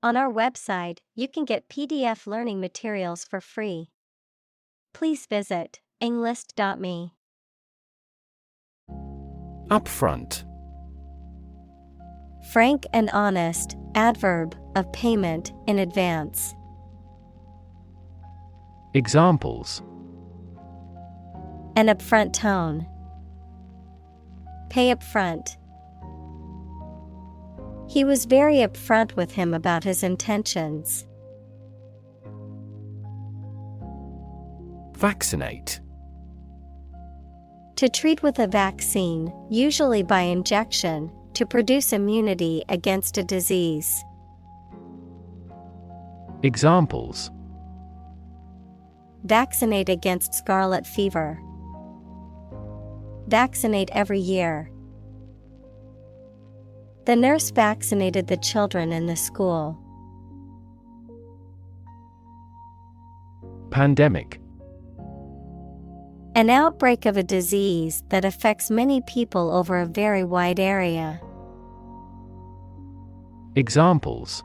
On our website, you can get PDF learning materials for free. Please visit englist.me. Upfront. Frank and honest, adverb, of payment in advance. Examples: An upfront tone. Pay up front. He was very upfront with him about his intentions. Vaccinate. To treat with a vaccine, usually by injection, to produce immunity against a disease. Examples: Vaccinate against scarlet fever. Vaccinate every year. The nurse vaccinated the children in the school. Pandemic. An outbreak of a disease that affects many people over a very wide area. Examples: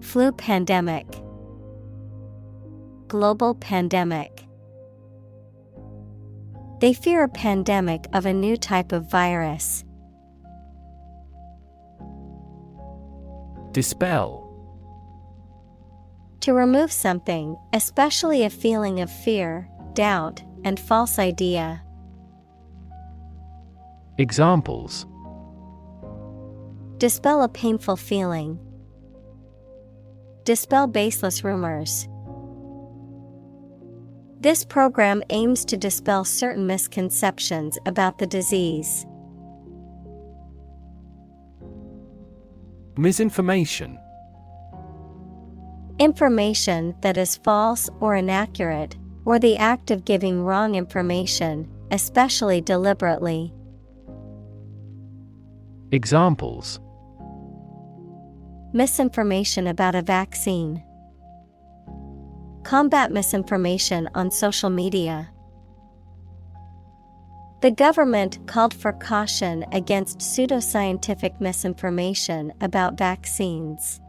Flu pandemic. Global pandemic. They fear a pandemic of a new type of virus. Dispel. To remove something, especially a feeling of fear, doubt, and false idea. Examples: Dispel a painful feeling. Dispel baseless rumors. This program aims to dispel certain misconceptions about the disease. Misinformation. Information that is false or inaccurate, or the act of giving wrong information, especially deliberately. Examples: Misinformation about a vaccine. Combat misinformation on social media. The government called for caution against pseudoscientific misinformation about vaccines.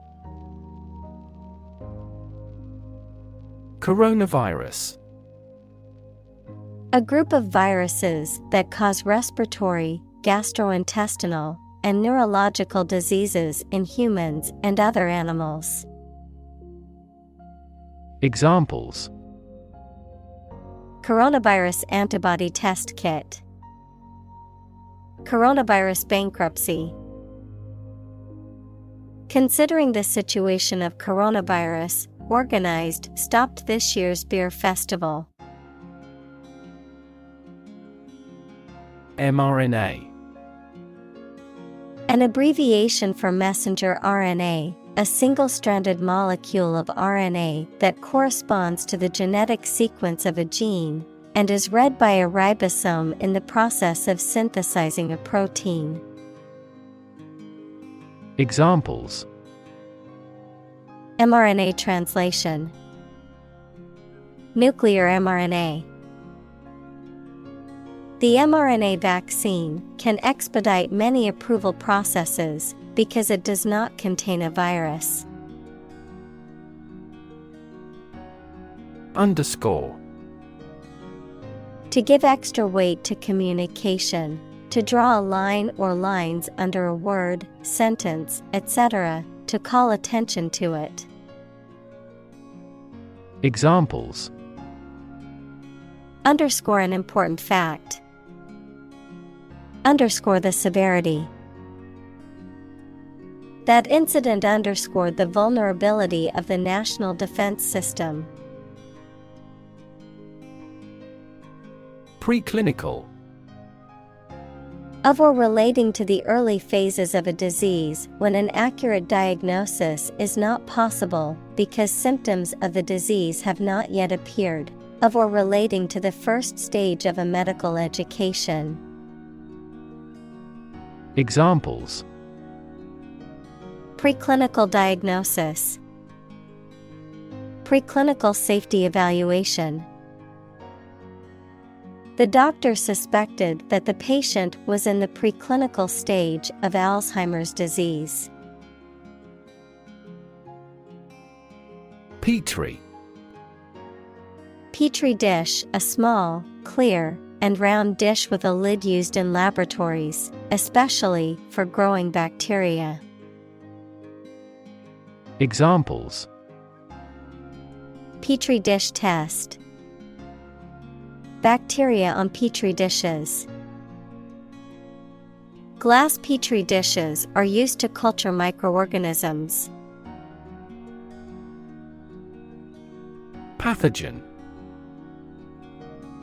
Coronavirus. A group of viruses that cause respiratory, gastrointestinal, and neurological diseases in humans and other animals. Examples: Coronavirus antibody test kit. Coronavirus bankruptcy. Considering the situation of coronavirus, organized stopped this year's beer festival. mRNA. An abbreviation for messenger RNA, a single-stranded molecule of RNA that corresponds to the genetic sequence of a gene, and is read by a ribosome in the process of synthesizing a protein. Examples: mRNA translation. Nuclear mRNA. The mRNA vaccine can expedite many approval processes because it does not contain a virus. Underscore. To give extra weight to communication, to draw a line or lines under a word, sentence, etc., to call attention to it. Examples: Underscore an important fact. Underscore the severity. That incident underscored the vulnerability of the national defense system. Preclinical. Of or relating to the early phases of a disease when an accurate diagnosis is not possible because symptoms of the disease have not yet appeared. Of or relating to the first stage of a medical education. Examples: Preclinical diagnosis. Preclinical safety evaluation. The doctor suspected that the patient was in the preclinical stage of Alzheimer's disease. Petri. Petri dish, a small, clear, and round dish with a lid used in laboratories, especially for growing bacteria. Examples: Petri dish test. Bacteria on Petri dishes. Glass Petri dishes are used to culture microorganisms. Pathogen.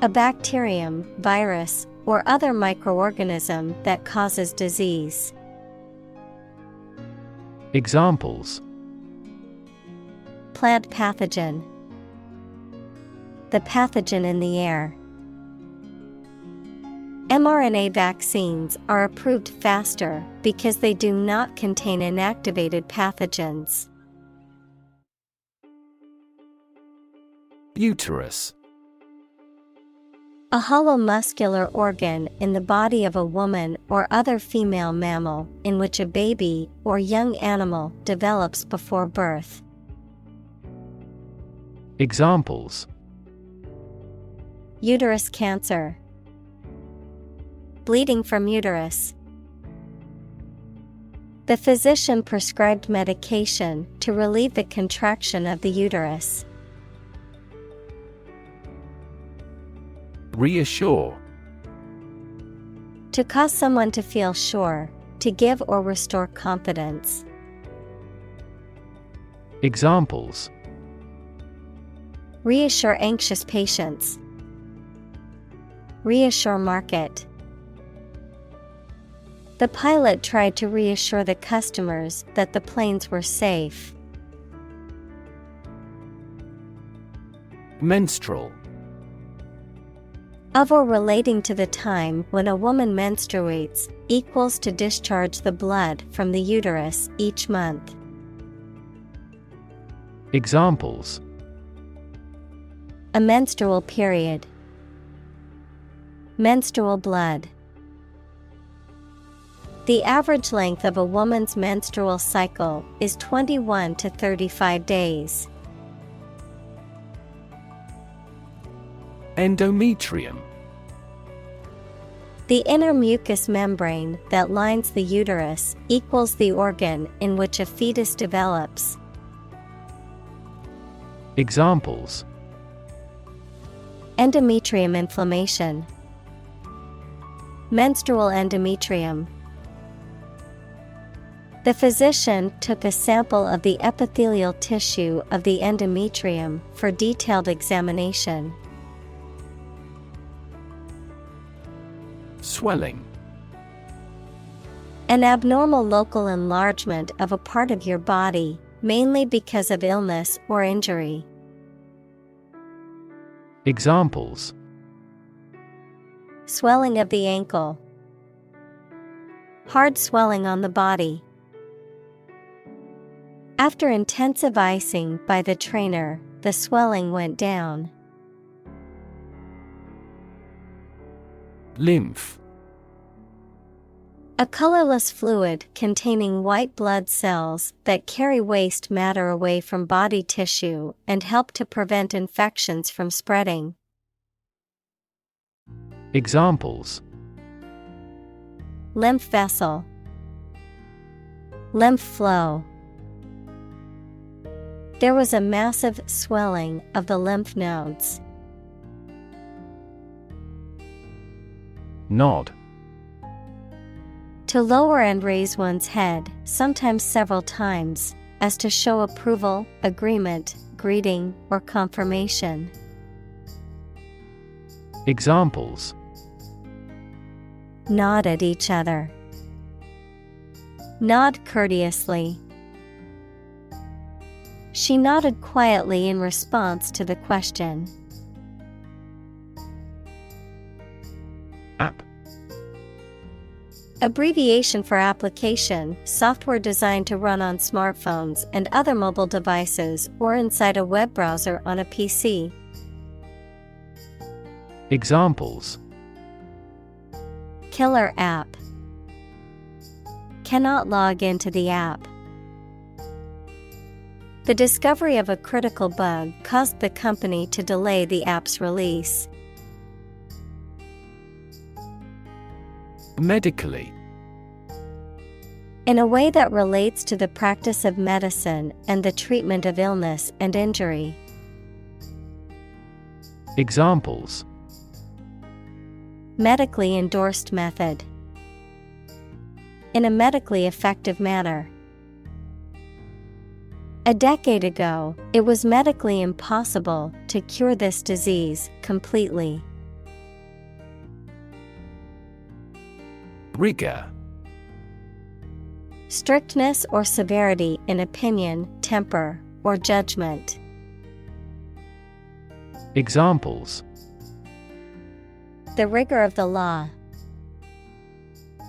A bacterium, virus, or other microorganism that causes disease. Examples: Plant pathogen. The pathogen in the air. mRNA vaccines are approved faster because they do not contain inactivated pathogens. Uterus. A hollow muscular organ in the body of a woman or other female mammal in which a baby or young animal develops before birth. Examples: Uterus cancer. Bleeding from uterus. The physician prescribed medication to relieve the contraction of the uterus. Reassure. To cause someone to feel sure, to give or restore confidence. Examples: Reassure anxious patients. Reassure market. The pilot tried to reassure the customers that the planes were safe. Menstrual. Of or relating to the time when a woman menstruates, equals to discharge the blood from the uterus each month. Examples: A menstrual period. Menstrual blood. The average length of a woman's menstrual cycle is 21 to 35 days. Endometrium. The inner mucous membrane that lines the uterus equals the organ in which a fetus develops. Examples: Endometrium inflammation. Menstrual endometrium. The physician took a sample of the epithelial tissue of the endometrium for detailed examination. Swelling. An abnormal local enlargement of a part of your body, mainly because of illness or injury. Examples: Swelling of the ankle. Hard swelling on the body. After intensive icing by the trainer, the swelling went down. Lymph. A colorless fluid containing white blood cells that carry waste matter away from body tissue and help to prevent infections from spreading. Examples: Lymph vessel. Lymph flow. There was a massive swelling of the lymph nodes. Nod. To lower and raise one's head, sometimes several times, as to show approval, agreement, greeting, or confirmation. Examples: Nod at each other. Nod courteously. She nodded quietly in response to the question. App. Abbreviation for application, software designed to run on smartphones and other mobile devices or inside a web browser on a PC. Examples: Killer app. Cannot log into the app. The discovery of a critical bug caused the company to delay the app's release. Medically. In a way that relates to the practice of medicine and the treatment of illness and injury. Examples: Medically endorsed method. In a medically effective manner. A decade ago, it was medically impossible to cure this disease completely. Rigor. Strictness or severity in opinion, temper, or judgment. Examples: The rigor of the law.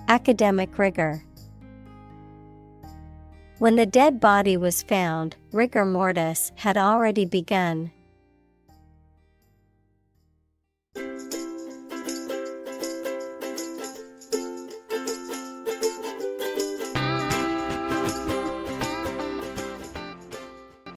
Academic rigor. When the dead body was found, rigor mortis had already begun.